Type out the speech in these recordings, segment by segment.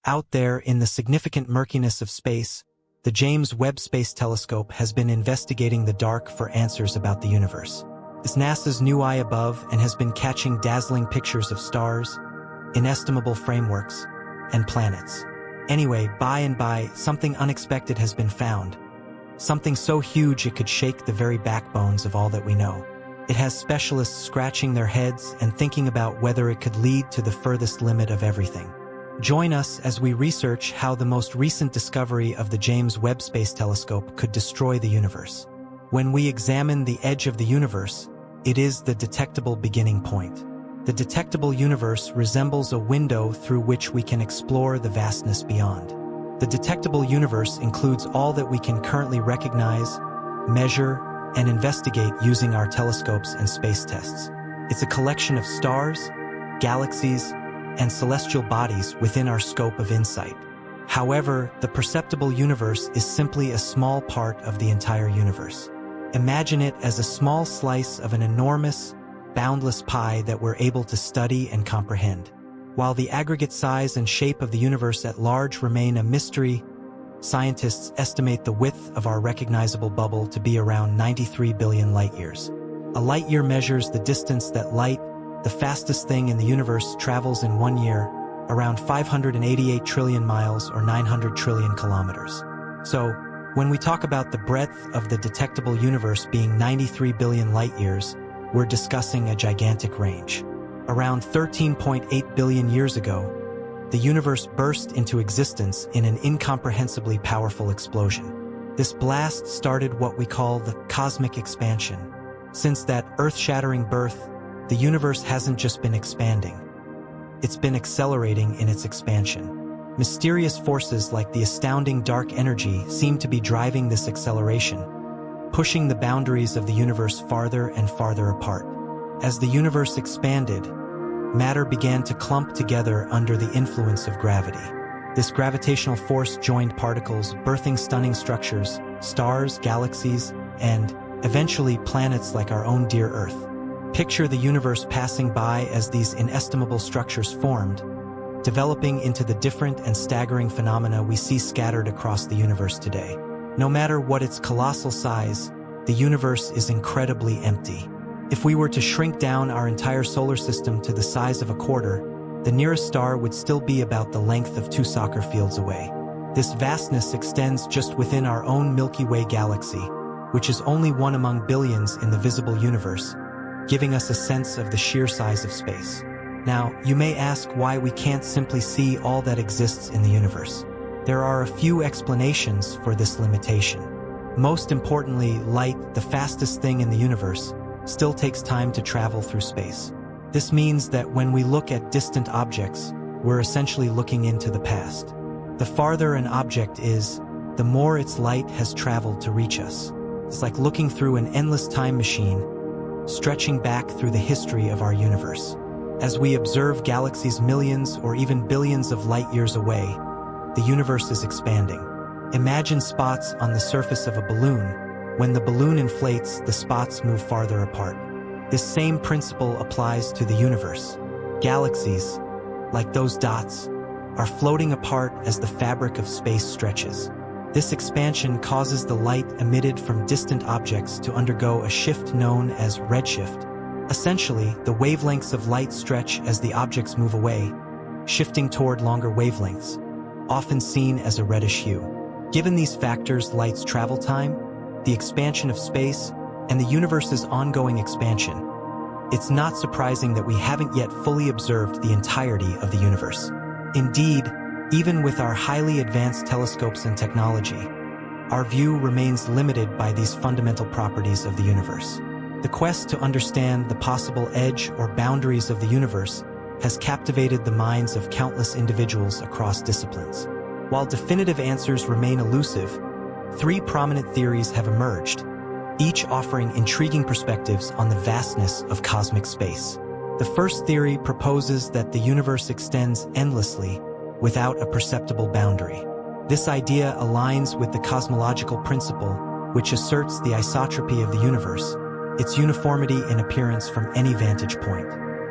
Out there in the significant murkiness of space, the James Webb Space Telescope has been investigating the dark for answers about the universe. It's NASA's new eye above and has been catching dazzling pictures of stars, inestimable frameworks, and planets. Anyway, by and by, something unexpected has been found. Something so huge it could shake the very backbones of all that we know. It has specialists scratching their heads and thinking about whether it could lead to the furthest limit of everything. Join us as we research how the most recent discovery of the James Webb Space Telescope could destroy the universe. When we examine the edge of the universe, it is the detectable beginning point. The detectable universe resembles a window through which we can explore the vastness beyond. The detectable universe includes all that we can currently recognize, measure, and investigate using our telescopes and space tests. It's a collection of stars, galaxies, and celestial bodies within our scope of insight. However, the perceptible universe is simply a small part of the entire universe. Imagine it as a small slice of an enormous, boundless pie that we're able to study and comprehend. While the aggregate size and shape of the universe at large remain a mystery, scientists estimate the width of our recognizable bubble to be around 93 billion light-years. A light-year measures the distance that light, the fastest thing in the universe, travels in 1 year, around 588 trillion miles or 900 trillion kilometers. So, when we talk about the breadth of the detectable universe being 93 billion light-years, we're discussing a gigantic range. Around 13.8 billion years ago, the universe burst into existence in an incomprehensibly powerful explosion. This blast started what we call the cosmic expansion. Since that earth-shattering birth, the universe hasn't just been expanding. It's been accelerating in its expansion. Mysterious forces like the astounding dark energy seem to be driving this acceleration, pushing the boundaries of the universe farther and farther apart. As the universe expanded, matter began to clump together under the influence of gravity. This gravitational force joined particles, birthing stunning structures, stars, galaxies, and, eventually, planets like our own dear Earth. Picture the universe passing by as these inestimable structures formed, developing into the different and staggering phenomena we see scattered across the universe today. No matter what its colossal size, the universe is incredibly empty. If we were to shrink down our entire solar system to the size of a quarter, the nearest star would still be about the length of 2 soccer fields away. This vastness extends just within our own Milky Way galaxy, which is only one among billions in the visible universe, giving us a sense of the sheer size of space. Now, you may ask why we can't simply see all that exists in the universe. There are a few explanations for this limitation. Most importantly, light, the fastest thing in the universe, still takes time to travel through space. This means that when we look at distant objects, we're essentially looking into the past. The farther an object is, the more its light has traveled to reach us. It's like looking through an endless time machine, stretching back through the history of our universe. As we observe galaxies millions or even billions of light years away, the universe is expanding. Imagine spots on the surface of a balloon. When the balloon inflates, the spots move farther apart. This same principle applies to the universe. Galaxies, like those dots, are floating apart as the fabric of space stretches. This expansion causes the light emitted from distant objects to undergo a shift known as redshift. Essentially, the wavelengths of light stretch as the objects move away, shifting toward longer wavelengths, often seen as a reddish hue. Given these factors, light's travel time, the expansion of space, and the universe's ongoing expansion, it's not surprising that we haven't yet fully observed the entirety of the universe. Indeed, even with our highly advanced telescopes and technology, our view remains limited by these fundamental properties of the universe. The quest to understand the possible edge or boundaries of the universe has captivated the minds of countless individuals across disciplines. While definitive answers remain elusive, 3 prominent theories have emerged, each offering intriguing perspectives on the vastness of cosmic space. The first theory proposes that the universe extends endlessly, without a perceptible boundary. This idea aligns with the cosmological principle, which asserts the isotropy of the universe, its uniformity in appearance from any vantage point.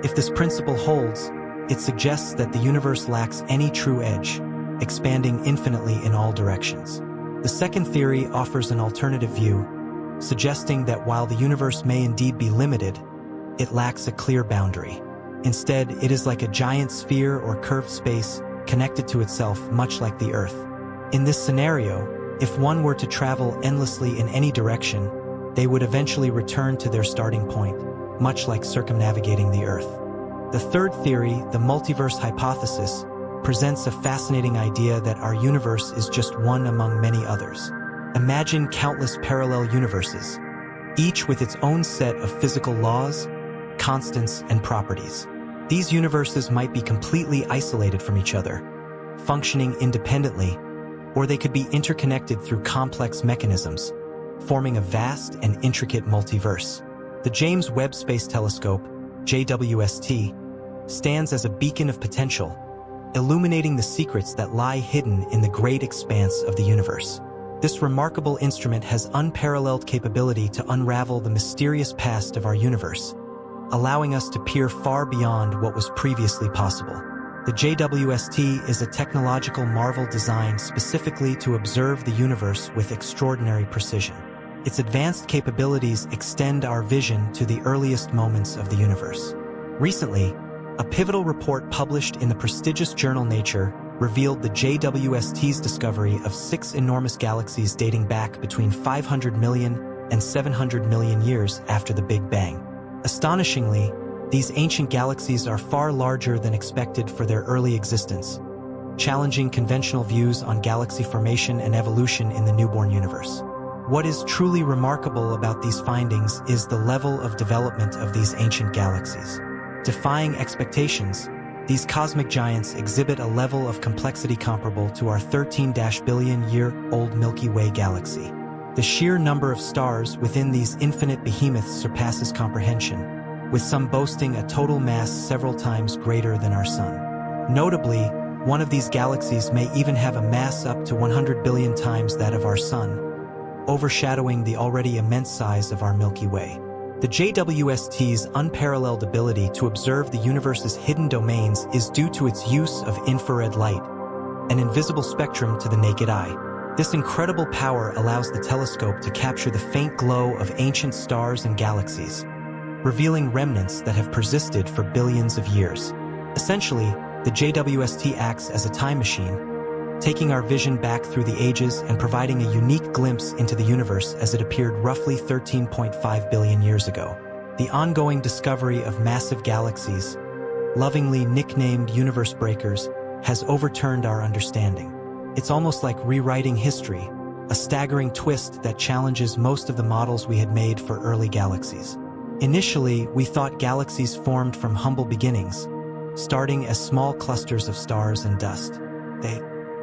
If this principle holds, it suggests that the universe lacks any true edge, expanding infinitely in all directions. The second theory offers an alternative view, suggesting that while the universe may indeed be limited, it lacks a clear boundary. Instead, it is like a giant sphere or curved space connected to itself, much like the Earth. In this scenario, if one were to travel endlessly in any direction, they would eventually return to their starting point, much like circumnavigating the Earth. The third theory, the multiverse hypothesis, presents a fascinating idea that our universe is just one among many others. Imagine countless parallel universes, each with its own set of physical laws, constants, and properties. These universes might be completely isolated from each other, functioning independently, or they could be interconnected through complex mechanisms, forming a vast and intricate multiverse. The James Webb Space Telescope, JWST, stands as a beacon of potential, illuminating the secrets that lie hidden in the great expanse of the universe. This remarkable instrument has unparalleled capability to unravel the mysterious past of our universe, allowing us to peer far beyond what was previously possible. The JWST is a technological marvel designed specifically to observe the universe with extraordinary precision. Its advanced capabilities extend our vision to the earliest moments of the universe. Recently, a pivotal report published in the prestigious journal Nature revealed the JWST's discovery of 6 enormous galaxies dating back between 500 million and 700 million years after the Big Bang. Astonishingly, these ancient galaxies are far larger than expected for their early existence, challenging conventional views on galaxy formation and evolution in the newborn universe. What is truly remarkable about these findings is the level of development of these ancient galaxies. Defying expectations, these cosmic giants exhibit a level of complexity comparable to our 13-billion-year-old Milky Way galaxy. The sheer number of stars within these infinite behemoths surpasses comprehension, with some boasting a total mass several times greater than our Sun. Notably, one of these galaxies may even have a mass up to 100 billion times that of our Sun, overshadowing the already immense size of our Milky Way. The JWST's unparalleled ability to observe the universe's hidden domains is due to its use of infrared light, an invisible spectrum to the naked eye. This incredible power allows the telescope to capture the faint glow of ancient stars and galaxies, revealing remnants that have persisted for billions of years. Essentially, the JWST acts as a time machine, taking our vision back through the ages and providing a unique glimpse into the universe as it appeared roughly 13.5 billion years ago. The ongoing discovery of massive galaxies, lovingly nicknamed universe breakers, has overturned our understanding. It's almost like rewriting history, a staggering twist that challenges most of the models we had made for early galaxies. Initially, we thought galaxies formed from humble beginnings, starting as small clusters of stars and dust. They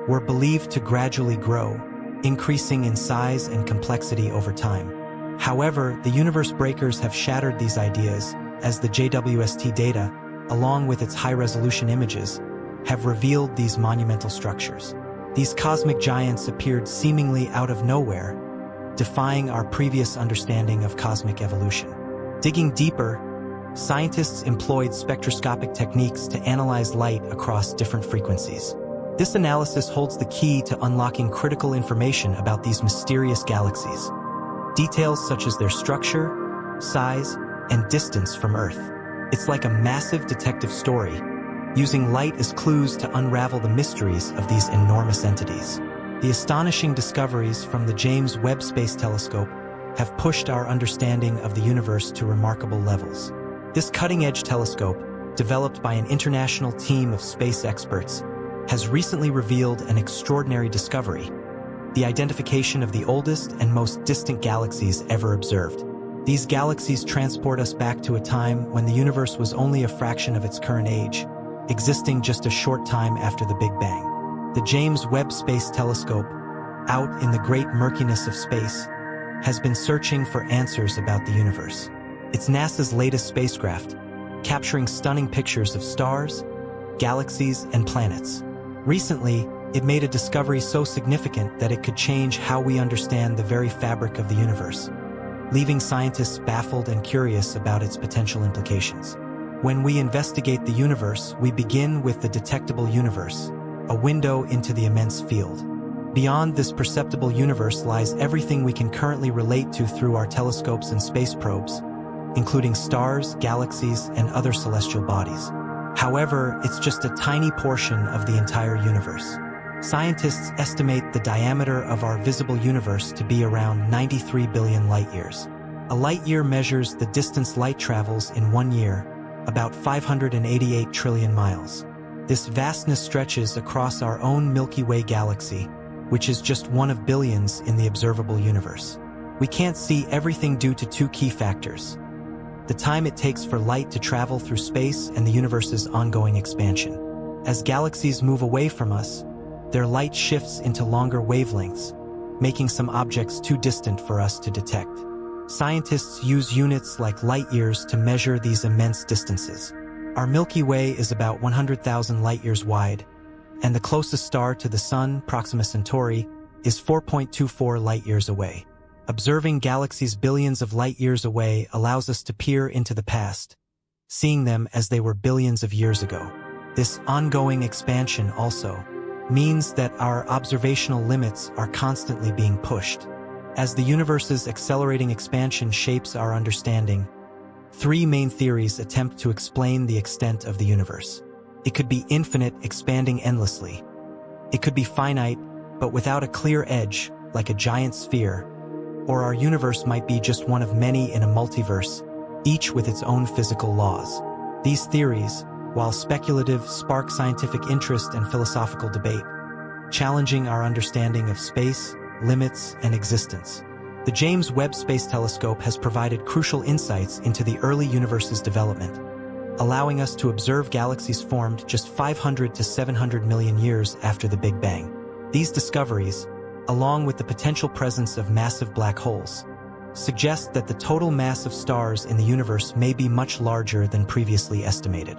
were believed to gradually grow, increasing in size and complexity over time. However, the universe breakers have shattered these ideas, as the JWST data, along with its high-resolution images, have revealed these monumental structures. These cosmic giants appeared seemingly out of nowhere, defying our previous understanding of cosmic evolution. Digging deeper, scientists employed spectroscopic techniques to analyze light across different frequencies. This analysis holds the key to unlocking critical information about these mysterious galaxies. Details such as their structure, size, and distance from Earth. It's like a massive detective story, using light as clues to unravel the mysteries of these enormous entities. The astonishing discoveries from the James Webb Space Telescope have pushed our understanding of the universe to remarkable levels. This cutting-edge telescope, developed by an international team of space experts, has recently revealed an extraordinary discovery: the identification of the oldest and most distant galaxies ever observed. These galaxies transport us back to a time when the universe was only a fraction of its current age, existing just a short time after the Big Bang. The James Webb Space Telescope, out in the great murkiness of space, has been searching for answers about the universe. It's NASA's latest spacecraft, capturing stunning pictures of stars, galaxies, and planets. Recently, it made a discovery so significant that it could change how we understand the very fabric of the universe, leaving scientists baffled and curious about its potential implications. When we investigate the universe, we begin with the detectable universe, a window into the immense field. Beyond this perceptible universe lies everything we can currently relate to through our telescopes and space probes, including stars, galaxies, and other celestial bodies. However, it's just a tiny portion of the entire universe. Scientists estimate the diameter of our visible universe to be around 93 billion light-years. A light-year measures the distance light travels in 1 year, about 588 trillion miles. This vastness stretches across our own Milky Way galaxy, which is just one of billions in the observable universe. We can't see everything due to two key factors: the time it takes for light to travel through space and the universe's ongoing expansion. As galaxies move away from us, their light shifts into longer wavelengths, making some objects too distant for us to detect. Scientists use units like light-years to measure these immense distances. Our Milky Way is about 100,000 light-years wide, and the closest star to the Sun, Proxima Centauri, is 4.24 light-years away. Observing galaxies billions of light-years away allows us to peer into the past, seeing them as they were billions of years ago. This ongoing expansion also means that our observational limits are constantly being pushed. As the universe's accelerating expansion shapes our understanding, three main theories attempt to explain the extent of the universe. It could be infinite, expanding endlessly. It could be finite, but without a clear edge, like a giant sphere. Or our universe might be just one of many in a multiverse, each with its own physical laws. These theories, while speculative, spark scientific interest and philosophical debate, challenging our understanding of space, limits, and existence. The James Webb Space Telescope has provided crucial insights into the early universe's development, allowing us to observe galaxies formed just 500 to 700 million years after the Big Bang. These discoveries, along with the potential presence of massive black holes, suggest that the total mass of stars in the universe may be much larger than previously estimated.